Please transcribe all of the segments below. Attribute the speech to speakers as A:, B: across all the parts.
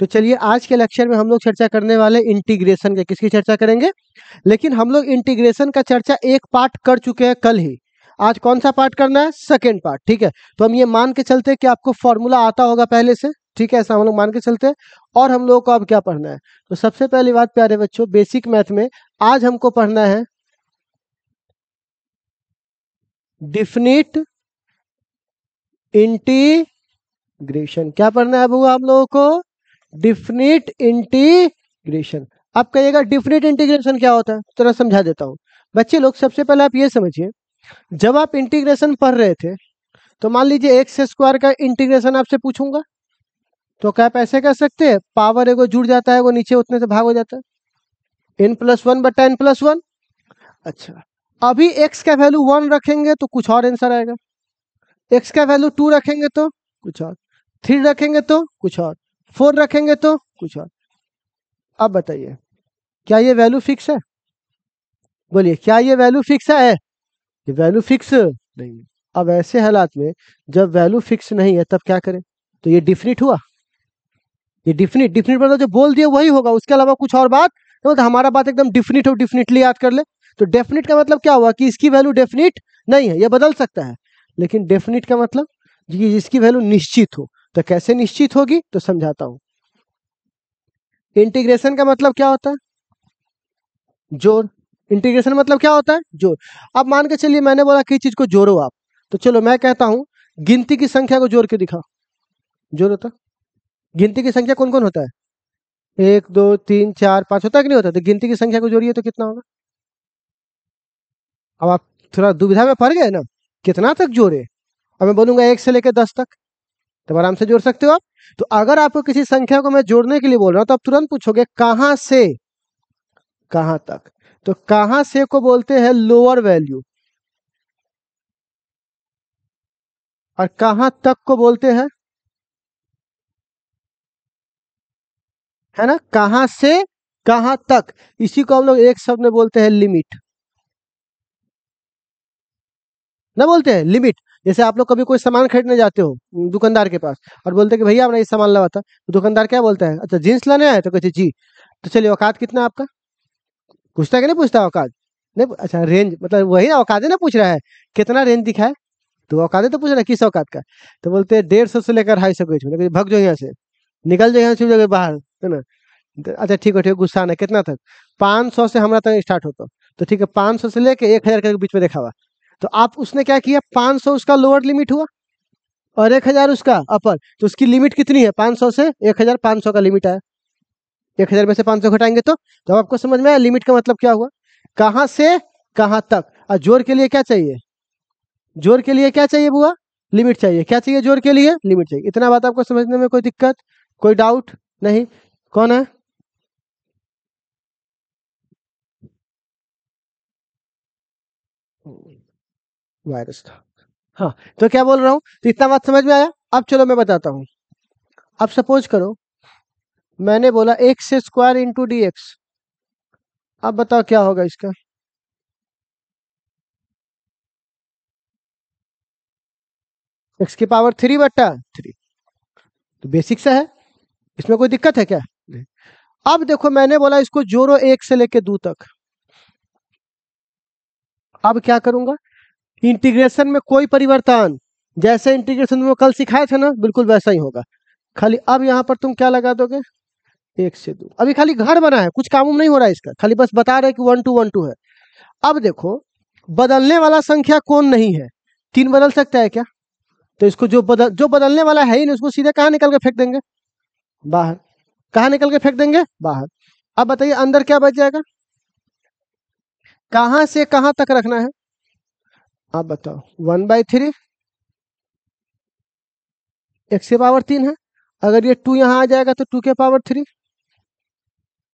A: तो चलिए आज के लेक्चर में हम लोग चर्चा करने वाले इंटीग्रेशन के, किसकी चर्चा करेंगे, लेकिन हम लोग इंटीग्रेशन का चर्चा एक पार्ट कर चुके हैं कल ही। आज कौन सा पार्ट करना है? Second part. ठीक है, तो हम ये मान के चलते हैं कि आपको फॉर्मूला आता होगा पहले से। ठीक है, ऐसा हम लोग मान के चलते हैं। और हम लोगों को अब क्या पढ़ना है? तो सबसे पहली बात प्यारे बच्चों, बेसिक मैथ में आज हमको पढ़ना है डिफिनिट इंटीग्रेशन। क्या पढ़ना है बुआ हम लोगों को? Definite integration. आप कहिएगा डिफिनिट इंटीग्रेशन क्या होता है? तो मैं समझा देता हूँ बच्चे लोग। सबसे पहले आप ये समझिए, जब आप इंटीग्रेशन पढ़ रहे थे तो मान लीजिए एक्स स्क्वायर का इंटीग्रेशन आपसे पूछूंगा, तो क्या आप ऐसे कर सकते हैं? पावर एगो जुड़ जाता है, वो नीचे उतने से भाग हो जाता है, n+1 बटा n+1। अच्छा, अभी x का वैल्यू 1 रखेंगे तो कुछ और आंसर आएगा, x का वैल्यू 2 रखेंगे तो कुछ और, 3 रखेंगे तो कुछ और, 4 रखेंगे तो कुछ और। अब बताइए, क्या ये वैल्यू फिक्स है? बोलिए, क्या ये वैल्यू फिक्स है? ये वैल्यू फिक्स नहीं है। अब ऐसे हालात में जब वैल्यू फिक्स नहीं है तब क्या करें? तो ये डिफिनिट हुआ। ये डिफिनिट मतलब जो बोल दिया वही होगा, उसके अलावा कुछ और बात तो हमारा बात एकदम डिफिनिट हो, डिफिनिटली याद कर ले। तो डेफिनिट का मतलब क्या हुआ? कि इसकी वैल्यू डेफिनिट नहीं है, ये बदल सकता है। लेकिन डेफिनिट का मतलब कि इसकी वैल्यू निश्चित हो। तो कैसे निश्चित होगी? तो समझाता हूं। इंटीग्रेशन का मतलब क्या होता है? जोड़। इंटीग्रेशन मतलब क्या होता है? जोड़। अब मान के चलिए मैंने बोला कि चीज को जोड़ो आप, तो चलो मैं कहता हूं गिनती की संख्या को जोड़ के दिखाओ। जोड़ होता, गिनती की संख्या कौन कौन होता है? 1 2 3 4 5 होता है कि नहीं होता? तो गिनती की संख्या को जोड़िए तो कितना होगा? अब आप थोड़ा दुविधा में पड़ गए ना, कितना तक जोड़े? अब मैं बोलूंगा 1 से लेकर 10 तक, तो आराम से जोड़ सकते हो आप। तो अगर आपको किसी संख्या को मैं जोड़ने के लिए बोल रहा हूं तो आप तुरंत पूछोगे कहां से कहां तक। तो कहां से को बोलते हैं लोअर वैल्यू, और कहां तक को बोलते हैं, है ना, कहां से कहां तक। इसी को हम लोग एक शब्द में बोलते हैं लिमिट। ना बोलते हैं लिमिट। जैसे आप लोग कभी कोई सामान खरीदने जाते हो दुकानदार के पास और बोलते हैं कि भैया अपना ये सामान लावा था, तो दुकानदार क्या बोलता है? अच्छा जींस लाने आए? तो कहते जी। तो चलिए औकात कितना है आपका? पूछता है कि नहीं पूछता औकात? नहीं अच्छा रेंज, मतलब वही ना औकात है ना, पूछ रहा है कितना रेंज दिखाए। तो औकात तो पूछ रहा है किस औकात का। तो बोलते हैं 150 से लेकर 250 के बीच में। भाग जाओ यहाँ से, निकल जाओ यहाँ से, जगह बाहर, है ना। अच्छा ठीक है, ठीक है, गुस्सा ना, कितना तक? 500 से हमारा तक स्टार्ट होता। तो ठीक है, 500 से लेके 1000 के बीच में देखा हुआ। तो आप उसने क्या किया? 500 उसका लोअर लिमिट हुआ और 1000 उसका अपर। तो उसकी लिमिट कितनी है? 500 से 1000, 500 का लिमिट आया। 1000 में से 500 घटाएंगे तो आपको समझ में आया लिमिट का मतलब क्या हुआ। कहां से कहां तक। और जोड़ के लिए क्या चाहिए? जोड़ के लिए क्या चाहिए बुआ? लिमिट चाहिए। क्या चाहिए जोड़ के लिए? लिमिट चाहिए। इतना बात आपको समझने में कोई दिक्कत, कोई डाउट नहीं? कौन है? वायरस था। हाँ, तो क्या बोल रहा हूं? तो इतना बात समझ में आया। अब चलो मैं बताता हूं। अब सपोज करो मैंने बोला x square into D x. अब बताओ क्या होगा इसका? एक्स की पावर 3/3। तो बेसिक सा है, इसमें कोई दिक्कत है क्या? नहीं। अब देखो मैंने बोला इसको जोड़ो 1 से लेके 2 तक। अब क्या करूंगा? इंटीग्रेशन में कोई परिवर्तन, जैसे इंटीग्रेशन में कल सिखाए थे ना, बिल्कुल वैसा ही होगा। खाली अब यहाँ पर तुम क्या लगा दोगे? 1 से 2। अभी खाली घर बना है, कुछ काम नहीं हो रहा है इसका, खाली बस बता रहे कि 1 2 1 2 है। अब देखो बदलने वाला संख्या कौन नहीं है? 3 बदल सकता है क्या? तो इसको जो बदलने वाला है ही नहीं, उसको सीधे कहाँ निकल के फेंक देंगे? बाहर। कहाँ निकल के फेंक देंगे? बाहर। अब बताइए अंदर क्या बच जाएगा? कहां से कहां तक रखना है? आप बताओ। 1/3 एक्स की पावर 3 है। अगर ये 2 यहाँ आ जाएगा तो 2 के पावर 3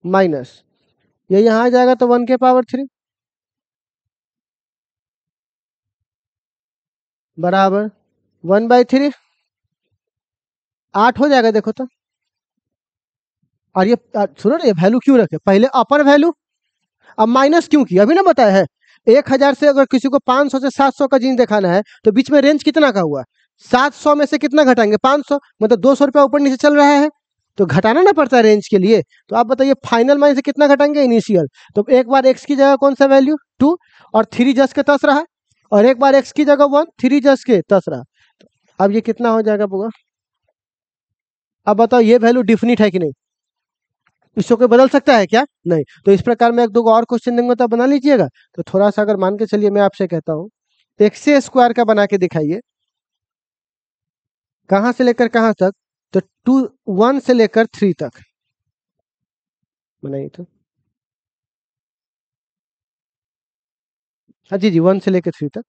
A: माइनस, ये यहाँ आ जाएगा तो 1 के पावर 3 बराबर 1/3। 8 हो जाएगा देखो तो। और ये सुनो ना, ये वैल्यू क्यों रखे? पहले अपर वैल्यू, अब माइनस क्यों किया? अभी ना बताया है। 1000 से अगर किसी को 500 से 700 का जीन्स दिखाना है तो बीच में रेंज कितना का हुआ? 700 में से कितना घटाएंगे? 500, मतलब 200 रुपया ऊपर नीचे चल रहा है। तो घटाना ना पड़ता है रेंज के लिए। तो आप बताइए फाइनल में से कितना घटाएंगे, इनिशियल। तो एक बार x की जगह कौन सा वैल्यू 2 और 3 जस के 10 रहा, और एक बार x की जगह 1 3 जस के 10 रहा। तो अब ये कितना हो जाएगा बुआ? अब बताओ ये वैल्यू डिफिनिट है कि नहीं? इसको कोई बदल सकता है क्या? नहीं। तो इस प्रकार मैं एक दो और क्वेश्चन देंगे तो आप बना लीजिएगा। तो थोड़ा सा अगर मान के चलिए मैं आपसे कहता हूँ एक्स स्क्वायर का बना के दिखाइए, कहाँ से लेकर कहाँ तक? तो 1 से लेकर 3 तक बनाइए। तो हाँ जी जी, 1 से लेकर 3 तक।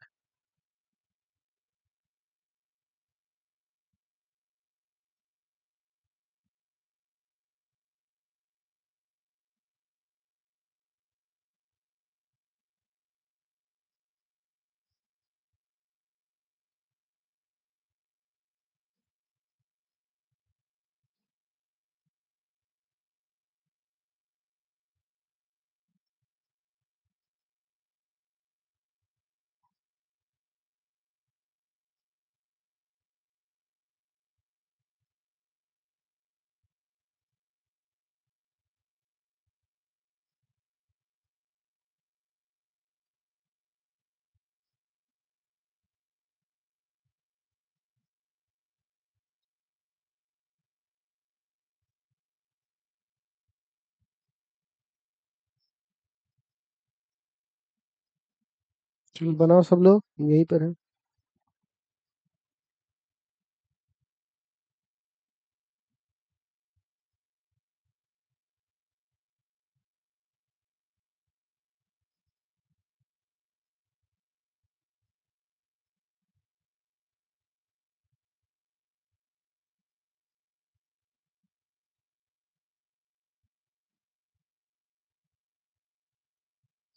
A: चलो बनाओ सब लोग, यहीं पर है।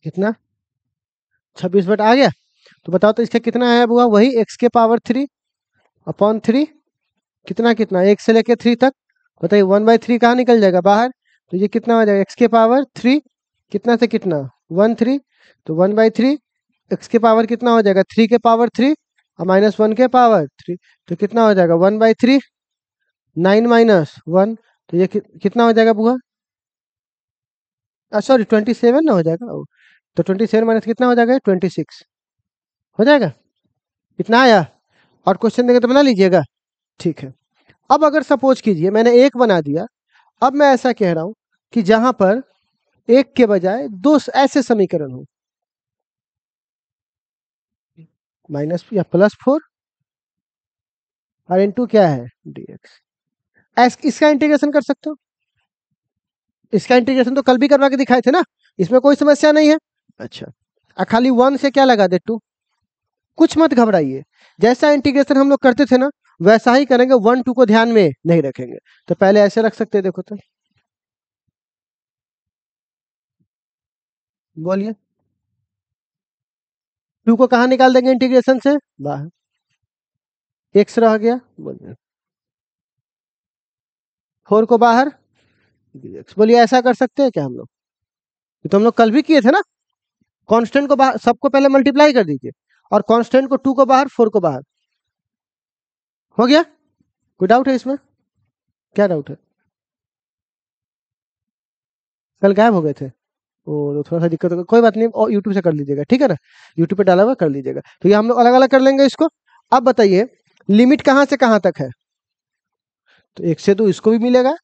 A: कितना? 26 बट आ गया। तो बताओ तो इसका कितना है बुआ? वही एक्स के पावर 3 अपॉन 3, कितना कितना 1 से लेके 3 तक। बताइए 1/3 कहाँ निकल जाएगा बाहर? तो ये कितना हो जाएगा? एक्स के पावर 3 कितना से कितना 1/3, तो 1/3 एक्स के पावर कितना हो जाएगा 3 के पावर 3 और -1 के पावर 3। तो कितना हो जाएगा 1/3 9 -1। तो ये कितना हो जाएगा बुआ? सॉरी 27 ना हो जाएगा। तो 27 माइनस कितना हो जाएगा 26 हो जाएगा। इतना आया। और क्वेश्चन देंगे तो बना लीजिएगा। ठीक है। अब अगर सपोज कीजिए मैंने एक बना दिया, अब मैं ऐसा कह रहा हूं कि जहां पर एक के बजाय दो ऐसे समीकरण हो, -या +4 और इंटू क्या है dx। इसका इंटीग्रेशन कर सकते हो। इसका इंटीग्रेशन तो कल भी करवा के दिखाए थे ना, इसमें कोई समस्या नहीं है। अच्छा, खाली 1 से क्या लगा दे 2। कुछ मत घबराइए, जैसा इंटीग्रेशन हम लोग करते थे ना वैसा ही करेंगे, 1 2 को ध्यान में नहीं रखेंगे। तो पहले ऐसे रख सकते हैं, देखो तो बोलिए 2 को कहाँ निकाल देंगे इंटीग्रेशन से? बाहर। एक्स रह गया, बोलिए 4 को बाहर dx। बोलिए ऐसा कर सकते हैं क्या हम लोग? ये तो हम लोग कल भी किए थे ना। कांस्टेंट को बाहर, सबको पहले मल्टीप्लाई कर दीजिए, और कांस्टेंट को 2 को बाहर 4 को बाहर। हो गया? कोई डाउट है इसमें? क्या डाउट है? कल गायब हो गए थे? ओ, तो थोड़ा सा दिक्कत होगा, कोई बात नहीं, और यूट्यूब से कर लीजिएगा, ठीक है ना। यूट्यूब पे डाला हुआ कर लीजिएगा। तो ये हम लोग अलग अलग कर लेंगे इसको। अब बताइए लिमिट कहाँ से कहाँ तक है? तो एक से तो इसको भी मिलेगा,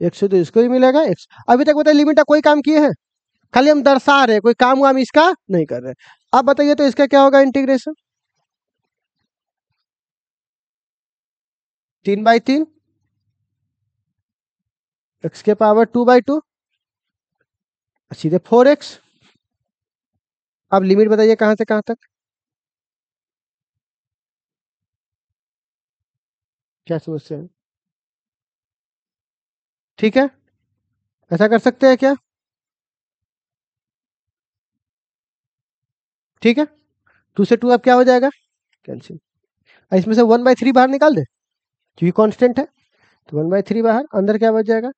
A: एक से तो इसको भी मिलेगा। अभी तक बताइए लिमिट का कोई काम किए हैं? खाली हम दर्शा रहे, कोई काम हुआ हम इसका नहीं कर रहे। अब बताइए तो इसका क्या होगा इंटीग्रेशन? 3/3 एक्स के पावर 2/2 सीधे 4x। अब लिमिट बताइए कहाँ से कहाँ तक? क्या समस्या है? ठीक है, ऐसा कर सकते हैं क्या? ठीक है, 2 से 2 अब क्या हो जाएगा? कैंसिल। इसमें से 1/3 बाहर निकाल दे, क्योंकि कांस्टेंट है। तो 1/3 बाहर, अंदर क्या बच जाएगा?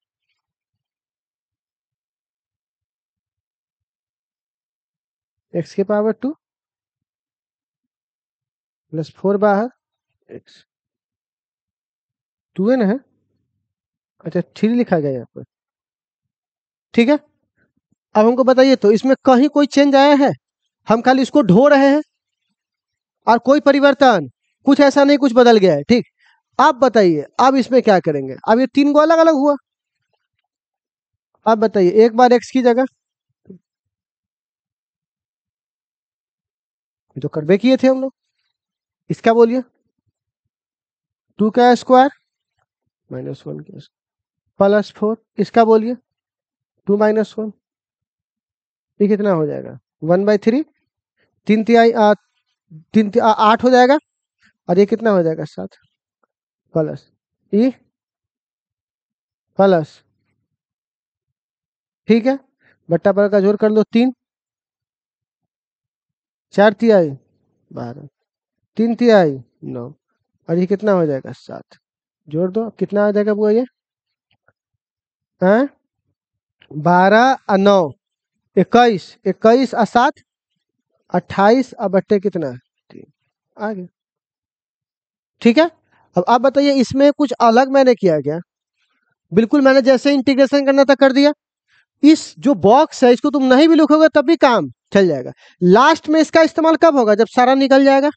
A: एक्स के पावर 2 +4 बाहर एक्स। 2 है ना है? अच्छा 3 लिखा गया यहाँ पर। ठीक है, अब हमको बताइए तो इसमें कहीं कोई चेंज आया है? हम खाली इसको ढो रहे हैं और कोई परिवर्तन, कुछ ऐसा नहीं कुछ बदल गया है। ठीक, आप बताइए अब इसमें क्या करेंगे? अब ये 3 को अलग अलग हुआ। आप बताइए एक बार x की जगह, ये तो करवे किए थे हम लोग। इसका बोलिए 2 का स्क्वायर -1 का +4। इसका बोलिए 2 - 1, ये कितना हो जाएगा? 1/3, 3 तिहाई 8 हो जाएगा। और ये कितना हो जाएगा? 7 प्लस ई प्लस, ठीक है, बट्टा पर का जोड़ कर लो 3, 4 तिहाई 12, 3 तिहाई 9, और ये कितना हो जाएगा? 7। जोड़ दो, अब कितना आ जाएगा बुआ ये? हैं? 12 और 9 21, 21 और 7 28, और बट्टे कितना? 3। आ गया। ठीक है, अब आप बताइए इसमें कुछ अलग मैंने किया क्या? बिल्कुल मैंने जैसे इंटीग्रेशन करना था कर दिया। इस जो बॉक्स है इसको तुम नहीं भी लिखोगे तब भी काम चल जाएगा। लास्ट में इसका इस्तेमाल कब होगा? जब सारा निकल जाएगा,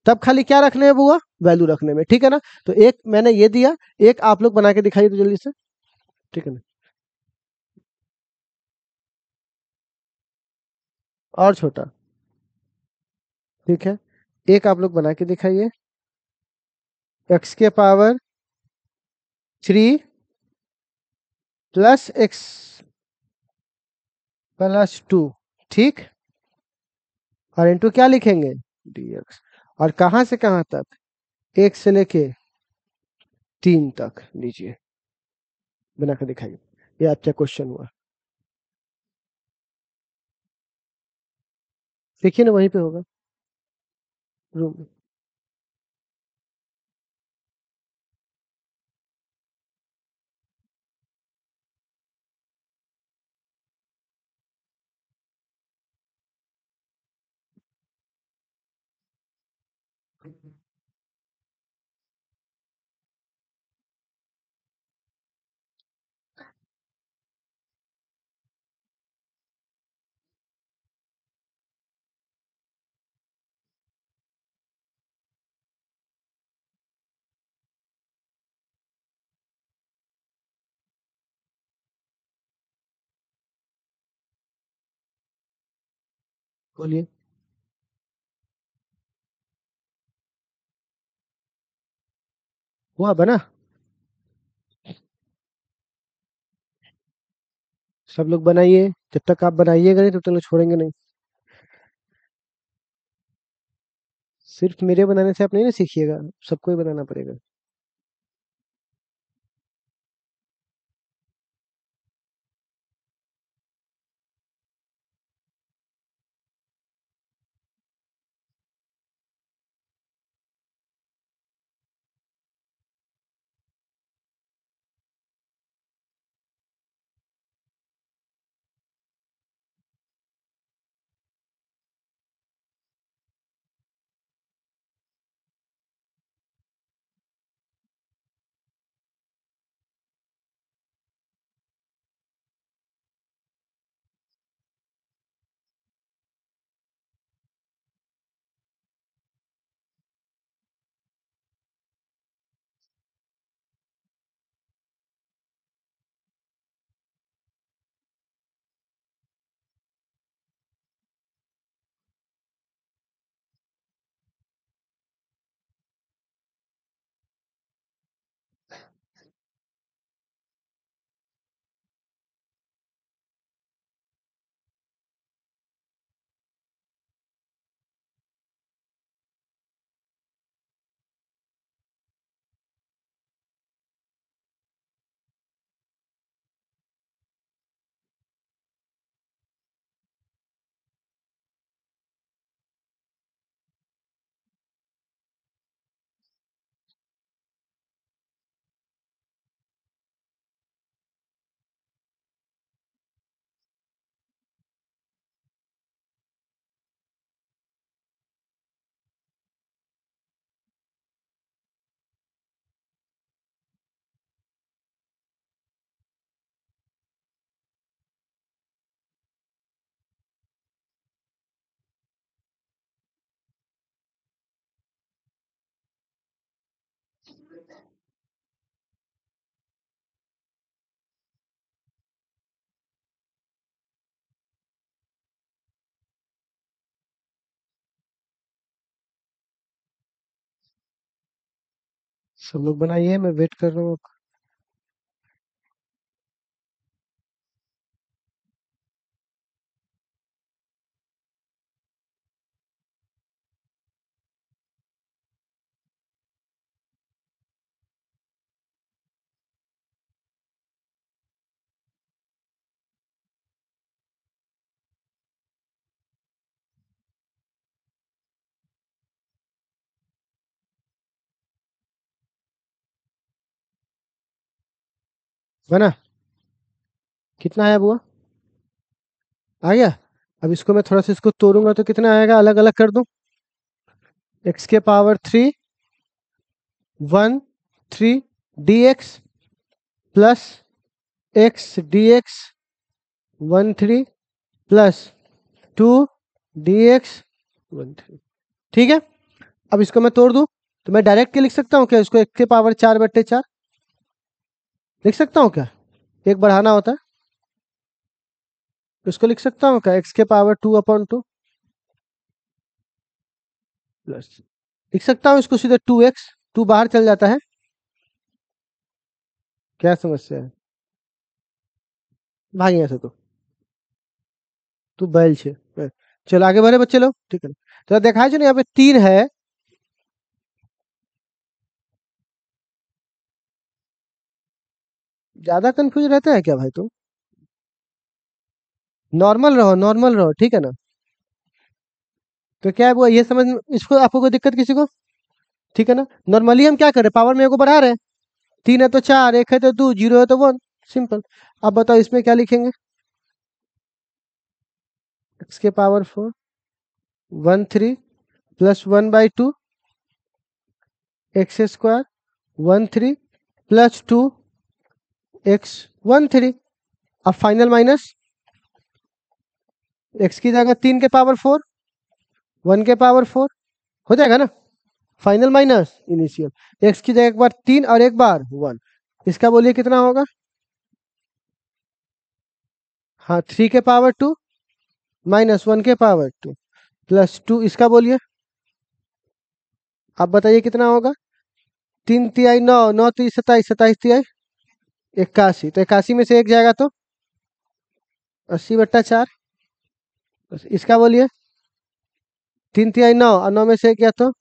A: तब खाली क्या रखने में बुआ? वैल्यू रखने में। ठीक है ना? तो एक मैंने ये दिया, एक आप लोग बना के दिखाइए तो जल्दी से। ठीक है ना? और छोटा, ठीक है, एक आप लोग बना के दिखाइए। x⁻³ + x+2, ठीक, और इंटू क्या लिखेंगे? dx। और कहां से कहां तक? 1 से लेके 3 तक लीजिए, बना के दिखाइए। ये आपका क्वेश्चन हुआ। देखिए ना वहीं पे होगा रूम में। बोलिए। हुआ बना? सब लोग बनाइए, जब तक आप बनाइएगा नहीं तब तक लोग छोड़ेंगे नहीं। सिर्फ मेरे बनाने से आप नहीं ना सीखिएगा, सबको ही बनाना पड़ेगा। सब लोग बनाइए, मैं वेट कर रहा हूँ। बना? कितना आया बुआ? आ गया? अब इसको मैं थोड़ा सा इसको तोड़ूंगा तो कितना आएगा, अलग अलग कर दूं। एक्स के power 3 1 3 D x plus x D x 1 3 plus 2 D x 1 3। ठीक है, अब इसको मैं तोड़ दूं तो मैं डायरेक्ट क्या लिख सकता हूँ क्या, इसको एक्स के पावर 4/4 लिख सकता हूँ क्या? एक बढ़ाना होता है, इसको लिख सकता हूँ क्या, एक्स के पावर 2/2 प्लस, लिख सकता हूँ इसको सीधे 2x, 2 बाहर चल जाता है। क्या समस्या है? भाग यहाँ से तू बैल छे। चलो आगे बढ़े बच्चे लोग, ठीक है। तो देखा है यहाँ पे 3 है, ज्यादा कंफ्यूज रहता है क्या भाई तुम? नॉर्मल रहो, नॉर्मल रहो, ठीक है ना। तो क्या है वो, ये समझ, इसको आपको कोई दिक्कत किसी को? ठीक है ना, नॉर्मली हम क्या करें, पावर में को बढ़ा रहे हैं। 3 है तो 4, 1 है तो 2, 0 है तो 1, सिंपल। अब बताओ इसमें क्या लिखेंगे, एक्स के power 4 1 3 plus 1/2 x square 1 3 plus 2x 1 3। अब फाइनल माइनस, एक्स की जगह 3 के पावर 4 1 के पावर 4 हो जाएगा ना। फाइनल माइनस इनिशियल, एक्स की जगह एक बार 3 और एक बार 1, इसका बोलिए कितना होगा। हाँ, 3 के पावर 2 माइनस 1 के पावर 2 प्लस 2, इसका बोलिए। आप बताइए कितना होगा। 3 तिहाई 9, 9 3 27, 27 तिहाई 81, तो 81 में से एक जाएगा तो 80/4। इसका बोलिए। 3 तिहाई 9 और 9 में से एक गया तो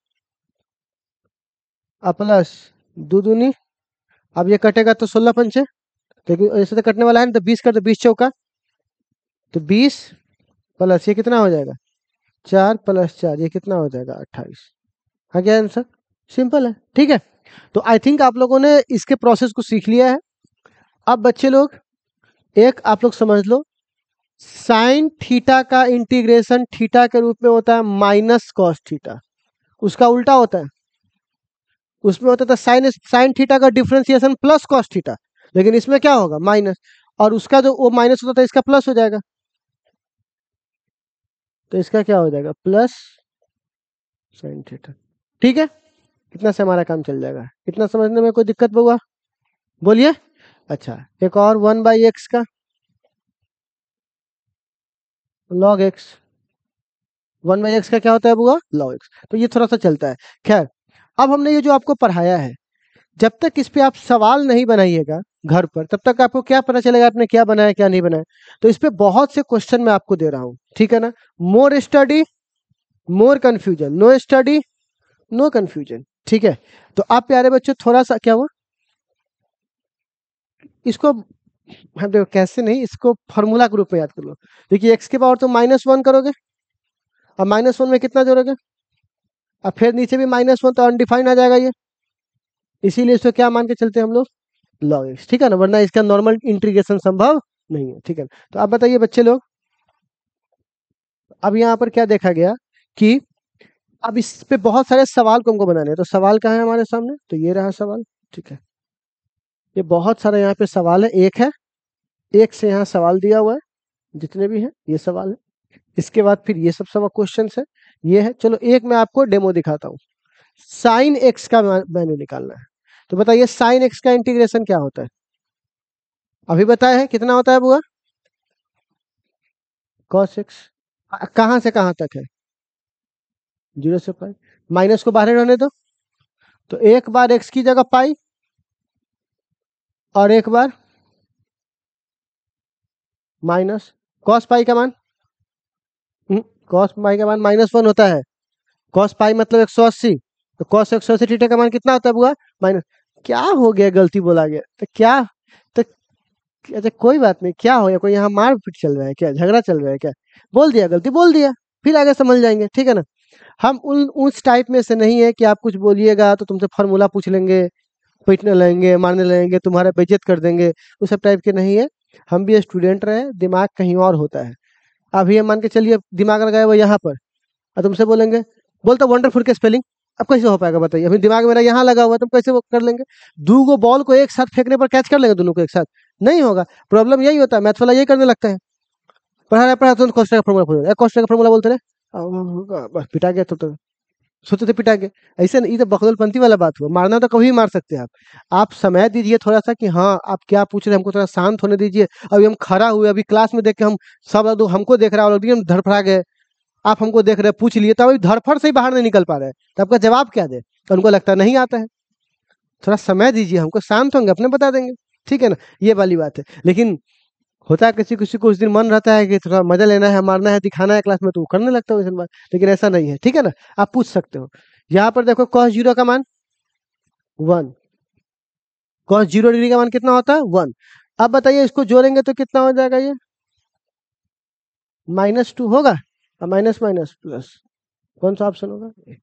A: प्लस 2 दूनी, अब ये कटेगा तो 16 पंचे, क्योंकि ऐसे तो कटने वाला है ना, तो 20 कर, तो 20 चौका, तो 20 प्लस ये कितना हो जाएगा, 4 प्लस 4 ये कितना हो जाएगा 28। आ गया आंसर, सिंपल है, ठीक है। तो आई थिंक आप लोगों ने इसके प्रोसेस को सीख लिया है। अब बच्चे लोग एक आप लोग समझ लो, साइन थीटा का इंटीग्रेशन थीटा के रूप में होता है माइनस कॉस थीटा, उसका उल्टा होता है, उसमें होता था साइन साइन थीटा का डिफरेंशिएशन प्लस कॉस थीटा, लेकिन इसमें क्या होगा माइनस, और उसका जो वो माइनस होता था इसका प्लस हो जाएगा, तो इसका क्या हो जाएगा प्लस साइन थीटा। ठीक है, इतना से हमारा काम चल जाएगा, इतना समझने में कोई दिक्कत होगा बोलिए। अच्छा, एक और 1/x का log x, 1/x का क्या होता है बुआ, log x, तो ये थोड़ा सा चलता है। खैर, अब हमने ये जो आपको पढ़ाया है, जब तक इस पे आप सवाल नहीं बनाइएगा घर पर, तब तक आपको क्या पता चलेगा आपने क्या बनाया क्या नहीं बनाया। तो इस पे बहुत से क्वेश्चन मैं आपको दे रहा हूँ, ठीक है ना। More study more confusion, no study no confusion, ठीक है। तो आप प्यारे बच्चों थोड़ा सा क्या हुआ, इसको हम देखो कैसे नहीं, इसको फॉर्मूला के रूप में याद कर लो। देखिए एक्स के पावर तो -1 करोगे, अब -1 में कितना जोड़ोगे, अब फिर नीचे भी -1 तो अनडिफाइंड आ जाएगा ये, इसीलिए इसको क्या मान के चलते हैं हम लोग, log x, ठीक है ना, वरना इसका नॉर्मल इंटीग्रेशन संभव नहीं है, ठीक है। तो आप बताइए बच्चे लोग, अब यहाँ पर क्या देखा गया कि अब इस पे बहुत सारे सवाल को हमको बनाने हैं, तो सवाल कहाँ है हमारे सामने, तो ये रहा सवाल, ठीक है। ये बहुत सारा यहाँ पे सवाल है, एक है, एक से यहाँ सवाल दिया हुआ है, जितने भी हैं ये सवाल है। इसके बाद फिर ये सब सवाल क्वेश्चन है, ये है। चलो एक मैं आपको डेमो दिखाता हूँ, साइन एक्स का मैंने निकालना है। तो बताइए साइन एक्स का इंटीग्रेशन क्या होता है? अभी बताया है कितना होता है बुआ? Cos x. कहाँ से कहाँ तक है? 0 से पाई। माइनस को बाहर रहने दो, तो एक बार एक्स की जगह पाई और एक बार माइनस कॉस पाई का मान। कॉस पाई का मान -1 होता है। कॉस पाई मतलब 180, तो कॉस 180 थीटा का मान कितना होता है बुआ? माइनस। क्या हो गया, गलती बोला गया तो क्या? तो अच्छा कोई बात नहीं, क्या हो गया, कोई यहाँ मारपीट चल रहा है क्या, झगड़ा चल रहा है क्या? बोल दिया, गलती बोल दिया, फिर आगे समझ जाएंगे, ठीक है ना। हम उन उस टाइप में से नहीं है कि आप कुछ बोलिएगा तो तुमसे फार्मूला पूछ लेंगे, पीटने लगेंगे, मारने लगेंगे, तुम्हारा बेइज्जत कर देंगे, उस सब टाइप के नहीं है। हम भी स्टूडेंट रहे, दिमाग कहीं और होता है। अभी ये मान के चलिए दिमाग लगाया हुआ यहाँ पर, और तुमसे बोलेंगे बोलता वंडरफुल के स्पेलिंग, अब कैसे हो पाएगा बताइए? अभी दिमाग मेरा यहाँ लगा हुआ है, तुम कैसे वो कर लेंगे? दो गो बॉल को एक साथ फेंकने पर कैच कर लेंगे दोनों को एक साथ? नहीं होगा। प्रॉब्लम यही होता है, मैथ वाला यही करने लगता है। पढ़ा तो कोष्टक का फॉर्मूला कोष्टक का फॉर्मूला बोलते रहे, बस पिटा गया तो सोचते थे पिटा के। ऐसे नहीं, ये तो बखदलपंती वाला बात हुआ। मारना तो कभी भी मार सकते हैं आप समय दीजिए थोड़ा सा कि हाँ आप क्या पूछ रहे हैं, हमको थोड़ा शांत होने दीजिए। अभी हम खड़ा हुए, अभी क्लास में देख के हम सब लोग हमको देख रहा है और हम धड़फड़ा गए, आप हमको देख रहे हैं, पूछ लिए, तो अभी धड़फड़ से ही बाहर नहीं निकल पा रहे हैं, तो आपका जवाब क्या दे? तो उनको लगता नहीं आता है। थोड़ा समय दीजिए हमको, शांत होंगे अपने बता देंगे, ठीक है ना। ये वाली बात है। लेकिन होता है किसी किसी को उस दिन मन रहता है कि थोड़ा मजा लेना है, मारना है, दिखाना है क्लास में, तो वो करने लगता है वैसे बात। लेकिन ऐसा नहीं है, ठीक है ना। आप पूछ सकते हो। यहाँ पर देखो cos 0 का मान 1, cos 0 डिग्री का मान कितना होता है? 1। अब बताइए इसको जोड़ेंगे तो कितना हो जाएगा? ये -2 होगा, और माइनस माइनस प्लस, कौन सा ऑप्शन होगा?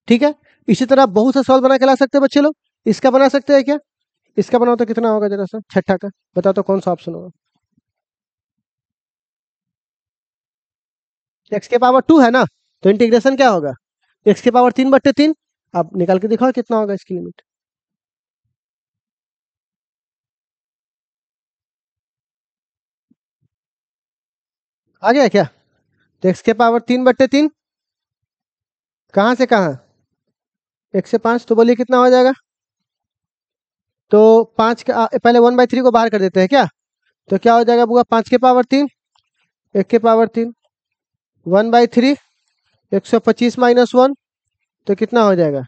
A: ठीक है। इसी तरह आप बहुत सा सवाल बना के ला सकते हैं बच्चे लोग। इसका बना सकते हैं क्या? इसका बनाओ तो कितना होगा, जरा सा छठा का बताओ तो कौन सा ऑप्शन होगा? एक्स के पावर 2 है ना, तो इंटीग्रेशन क्या होगा? एक्स के पावर 3/3। आप निकाल के दिखाओ कितना होगा इसकी लिमिट। आ गया क्या? तो एक्स के पावर 3/3 कहाँ से कहाँ? 1 से 5, तो बोलिए कितना हो जाएगा? तो 5 का पहले 1/3 को बाहर कर देते हैं क्या? तो क्या हो जाएगा बुआ? 5 के पावर 3, 1 के पावर 3, 1/3, 125 - 1, तो कितना हो जाएगा?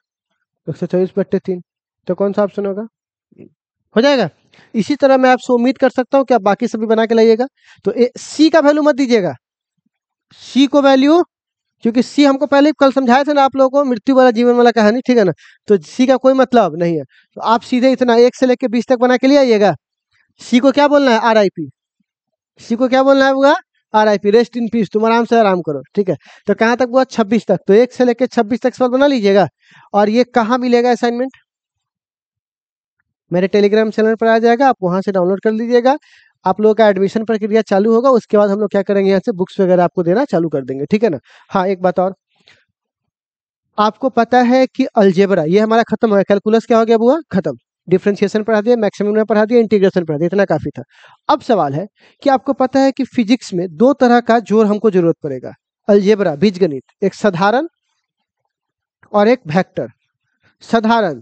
A: 124/3। तो कौन सा ऑप्शन होगा? हो जाएगा। इसी तरह मैं आपसे उम्मीद कर सकता हूँ कि आप बाकी सभी बना के लाइएगा। तो सी का वैल्यू मत दीजिएगा, सी को वैल्यू, क्योंकि सी हमको पहले ही कल समझाया था ना आप लोगों को, मृत्यु वाला जीवन वाला कहानी, ठीक है ना। तो सी का कोई मतलब नहीं है, तो आप सीधे इतना 1 से लेकर 20 तक बना के ले आइएगा। सी को क्या बोलना है? RIP। सी को क्या बोलना है बुआ? RIP, रेस्ट इन पीस, तुम आराम से आराम करो, ठीक है। तो कहाँ तक बुआ? 26 तक। तो 1 से लेकर 26 तक सवाल बना लीजिएगा। और ये कहाँ मिलेगा असाइनमेंट? मेरे टेलीग्राम चैनल पर आ जाएगा, आप वहां से डाउनलोड कर लीजिएगा। आप लोगों का एडमिशन प्रक्रिया चालू होगा, उसके बाद हम लोग क्या करेंगे, यहाँ से बुक्स वगैरह आपको देना चालू कर देंगे, ठीक है ना। हाँ एक बात और, आपको पता है कि अलजेब्रा ये हमारा खत्म हो गया, कैलकुलस क्या हो गया बुआ? खत्म। डिफरेंशिएशन पढ़ा दिया, मैक्सिमम ने पढ़ा दिया, इंटीग्रेशन पढ़ा दिया, इतना काफी था। अब सवाल है कि आपको पता है कि फिजिक्स में दो तरह का जोड़ हमको जरूरत पड़ेगा। अलजेब्रा बीजगणित, एक साधारण और एक वेक्टर। साधारण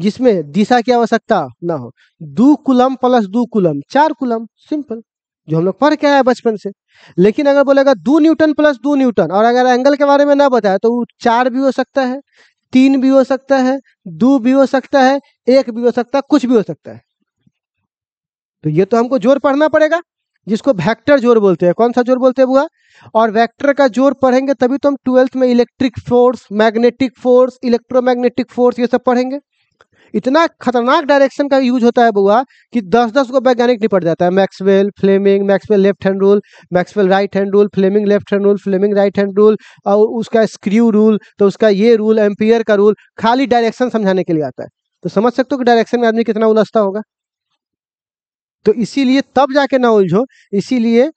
A: जिसमें दिशा की आवश्यकता ना हो, 2 coulomb plus 2 coulomb 4 coulomb, simple, जो हम लोग पढ़ के आए बचपन से। लेकिन अगर बोलेगा 2 न्यूटन प्लस 2 न्यूटन, और अगर एंगल के बारे में ना बताया, तो वो 4 भी हो सकता है, 3 भी हो सकता है, 2 भी हो सकता है, 1 भी हो सकता है, कुछ भी हो सकता है। तो ये तो हमको जोड़ पढ़ना पड़ेगा, जिसको वेक्टर जोड़ बोलते हैं। कौन सा जोड़ बोलते हैं बुआ? और वेक्टर का जोड़ पढ़ेंगे तभी तो हम 12th में electric force, magnetic force, electromagnetic force ये सब पढ़ेंगे। इतना खतरनाक डायरेक्शन का यूज होता है बुआ कि 10-10 को वैज्ञानिक निपट जाता है। Maxwell, Fleming, Maxwell left hand rule, Maxwell right hand rule, Fleming left hand rule, Fleming right hand rule, और उसका स्क्रू रूल, तो उसका ये रूल, एम्पियर का रूल, खाली डायरेक्शन समझाने के लिए आता है। तो समझ सकते हो कि डायरेक्शन में आदमी कितना उलझता होगा। तो इसीलिए तब जाके ना उलझो, इसीलिए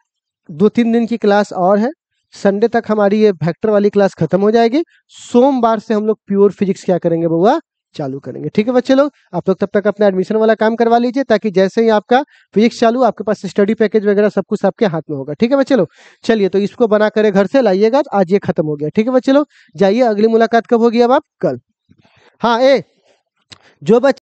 A: 2-3 दिन की क्लास और है। संडे तक हमारी ये वेक्टर वाली क्लास खत्म हो जाएगी। सोमवार से हम लोग प्योर फिजिक्स क्या करेंगे बउआ? चालू करेंगे, ठीक है बच्चे लोग। आप लोग तब तक अपना एडमिशन वाला काम करवा लीजिए, ताकि जैसे ही आपका फिजिक्स चालू, आपके पास स्टडी पैकेज वगैरह सब कुछ आपके हाथ में होगा, ठीक है बच्चे लोग। चलिए, तो इसको बना करे घर से लाइएगा। आज ये खत्म हो गया, ठीक है बच्चे लोग। जाइए, अगली मुलाकात कब होगी? अब आप कल। हाँ जो बच्चे